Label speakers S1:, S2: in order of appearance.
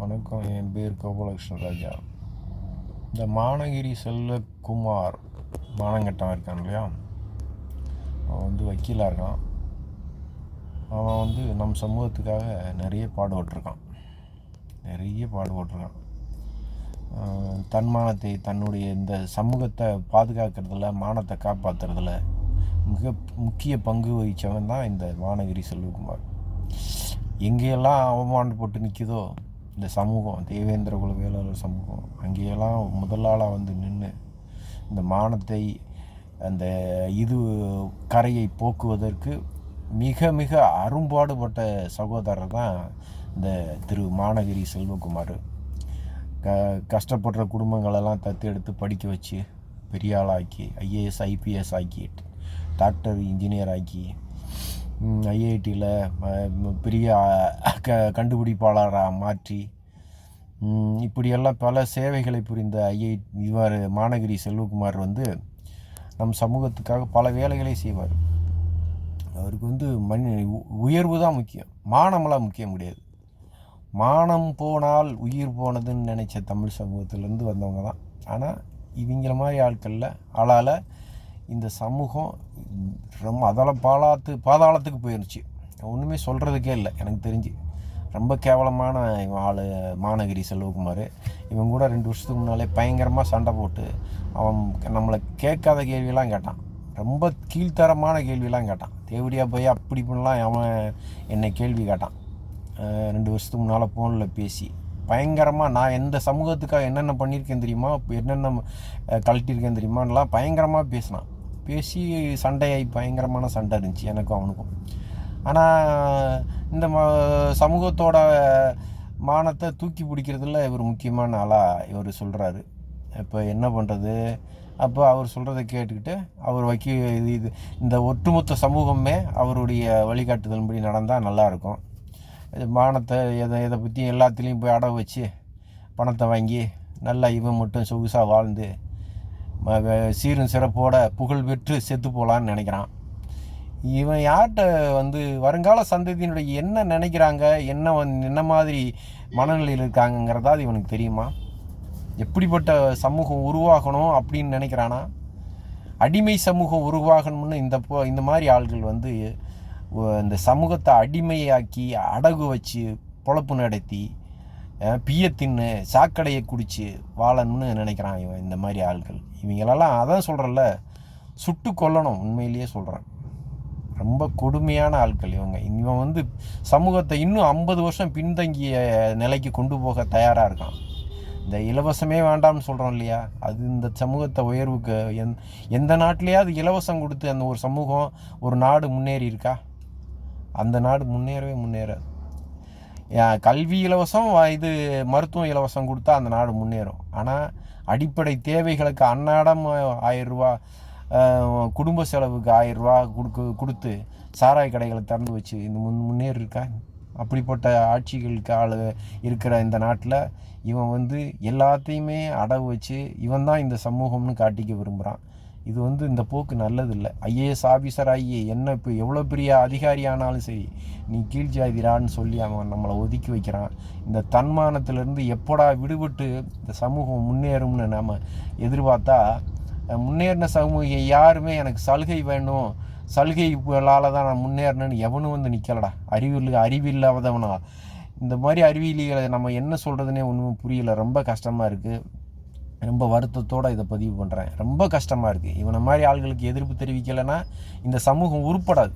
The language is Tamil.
S1: வணக்கம். என் பேர் கோபாலகிருஷ்ணன் ராஜா. இந்த மானகிரி செல்வகுமார் மானங்கட்டம் இருக்கான் இல்லையா, அவன் வக்கீலாக இருக்கான். அவன் நம் சமூகத்துக்காக நிறைய பாடுபட்டிருக்கான். தன்மானத்தை, தன்னுடைய இந்த சமூகத்தை பாதுகாக்கிறதுல, மானத்தை காப்பாற்றுறதுல மிக முக்கிய பங்கு வகித்தவன் தான் இந்த மானகிரி செல்வகுமார். எங்கேயெல்லாம் அவமானப்பட்டு நிற்குதோ இந்த சமூகம், தேவேந்திர குல வேளாளர் சமூகம், அங்கேயெல்லாம் முதலாளாக நின்று இந்த மானத்தை, அந்த கரையை போக்குவதற்கு மிக மிக அரும்பாடுபட்ட சகோதரர் தான் இந்த திரு மானகிரி செல்வகுமார். கஷ்டப்படுற குடும்பங்களெல்லாம் தத்தெடுத்து படிக்க வச்சு பெரிய ஆளாக்கி, ஐஏஎஸ் ஐபிஎஸ் ஆக்கி, டாக்டர் இன்ஜினியர் ஆக்கி, ஐஐடியில் பெரிய கண்டுபிடிப்பாளராக மாற்றி, இப்படியெல்லாம் பல சேவைகளை புரிந்த இவர் மானகிரி செல்வகுமார் நம் சமூகத்துக்காக பல வேலைகளை செய்வார். அவருக்கு உயர்வு தான் முக்கியம், மானமெல்லாம் முக்கியம் கிடையாது. மானம் போனால் உயிர் போனதுன்னு நினச்ச தமிழ் சமூகத்திலேருந்து வந்தவங்க தான். ஆனால் இவங்கள மாதிரி ஆளால் இந்த சமூகம் ரொம்ப பாதாளத்துக்கு போயிடுச்சு. ஒன்றுமே சொல்கிறதுக்கே இல்லை. எனக்கு தெரிஞ்சு ரொம்ப கேவலமான ஆள் மானகிரி செல்வகுமார். இவன் கூட 2 வருஷத்துக்கு முன்னாலே பயங்கரமாக சண்டை போட்டு அவன் நம்மளை கேட்காத கேள்வியெல்லாம் கேட்டான். ரொம்ப கீழ்த்தரமான கேள்வியெல்லாம் கேட்டான். தேவடியாக போய் அப்படி பண்ணலாம் அவன் என்னை கேள்வி கேட்டான். 2 வருஷத்துக்கு முன்னால் ஃபோனில் பேசி பயங்கரமாக நான் எந்த சமூகத்துக்காக என்னென்ன பண்ணியிருக்கேன் தெரியுமா, என்னென்ன கழட்டியிருக்கேன் தெரியுமான்லாம் பயங்கரமாக பேசினான். பேசி சண்டையாகி பயங்கரமான சண்டை இருந்துச்சு எனக்கும் அவனுக்கும். ஆனால் இந்த சமூகத்தோட மானத்தை தூக்கி பிடிக்கிறதுல இவர் முக்கியமான ஆளாக இவர் சொல்கிறாரு. இப்போ என்ன பண்ணுறது? அப்போ அவர் சொல்கிறத கேட்டுக்கிட்டு அவர் இந்த ஒட்டுமொத்த சமூகமே அவருடைய வழிகாட்டுதல்படி நடந்தால் நல்லாயிருக்கும். மானத்தை இதை பற்றி எல்லாத்துலேயும் போய் அடவு வச்சு பணத்தை வாங்கி நல்லா இவன் மட்டும் சொகுசாக வாழ்ந்து சீரும் சிறப்போட புகழ் பெற்று செத்து போகலான்னு நினைக்கிறான். இவன் யார்கிட்ட வருங்கால சந்ததியினுடைய என்ன நினைக்கிறாங்க, என்ன மாதிரி மனநிலையில் இருக்காங்கங்கிறதாவது இவனுக்கு தெரியுமா? எப்படிப்பட்ட சமூகம் உருவாகணும் அப்படின்னு நினைக்கிறானா? அடிமை சமூகம் உருவாகணும்னு இந்த மாதிரி ஆள்கள் இந்த சமூகத்தை அடிமையாக்கி அடகு வச்சு பொழப்பு நடத்தி பியத்தின்னு சாக்கடையை குடித்து வாழணும்னு நினைக்கிறான் இவன். இந்த மாதிரி ஆள்கள் இவங்களெல்லாம் அதான் சொல்கிறல்ல, சுட்டு கொல்லணும். உண்மையிலேயே சொல்கிறேன், ரொம்ப கொடுமையான ஆட்கள் இவங்க. இவன் சமூகத்தை இன்னும் 50 வருஷம் பின்தங்கிய நிலைக்கு கொண்டு போக தயாராக இருக்கான். இந்த இலவசமே வேண்டாம்னு சொல்கிறோம் இல்லையா, அது இந்த சமூகத்தை உயர்வுக்கு எந்த நாட்டிலேயாவது இலவசம் கொடுத்து அந்த ஒரு சமூகம், ஒரு நாடு முன்னேறி இருக்கா? அந்த நாடு முன்னேறாது. கல்வி இலவசம், மருத்துவம் இலவசம் கொடுத்தா அந்த நாடு முன்னேறும். ஆனால் அடிப்படை தேவைகளுக்கு அன்னாடம் 1000 ரூபா, குடும்ப செலவுக்கு 1000 ரூபா கொடுத்து சாராய கடைகளை திறந்து வச்சு இந்த முன்னேறி இருக்கா? அப்படிப்பட்ட ஆட்சிகளுக்கு இருக்கிற இந்த நாட்டில் இவன் எல்லாத்தையுமே அடவு வச்சு இவன் தான் இந்த சமூகம்னு காட்டிக்க விரும்புகிறான். இது இந்த போக்கு நல்லதில்லை. ஐஏஎஸ் ஆஃபீஸர் ஆகி என்ன இப்போ எவ்வளோ பெரிய அதிகாரி ஆனாலும் சரி, நீ கீழ் ஜாதிரான்னு சொல்லி அவன் நம்மளை ஒதுக்கி வைக்கிறான். இந்த தன்மானத்திலேருந்து எப்படா விடுபட்டு இந்த சமூகம் முன்னேறும்னு நாம் எதிர்பார்த்தா, முன்னேறின சமூகம் யாருமே எனக்கு சலுகை வேணும், சலுகைகளால் தான் நான் முன்னேறினேன்னு எவனும் நிற்கலடா. அறிவில்லாதவனா இந்த மாதிரி அறிவியலிகளை நம்ம என்ன சொல்கிறதுனே ஒன்றும் புரியலை. ரொம்ப கஷ்டமாக இருக்குது. ரொம்ப வருத்தத்தோடு இதை பதிவு பண்ணுறேன். ரொம்ப கஷ்டமாக இருக்குது. இவனை மாதிரி ஆள்களுக்கு எதிர்ப்பு தெரிவிக்கலைன்னா இந்த சமூகம் உருப்படாது.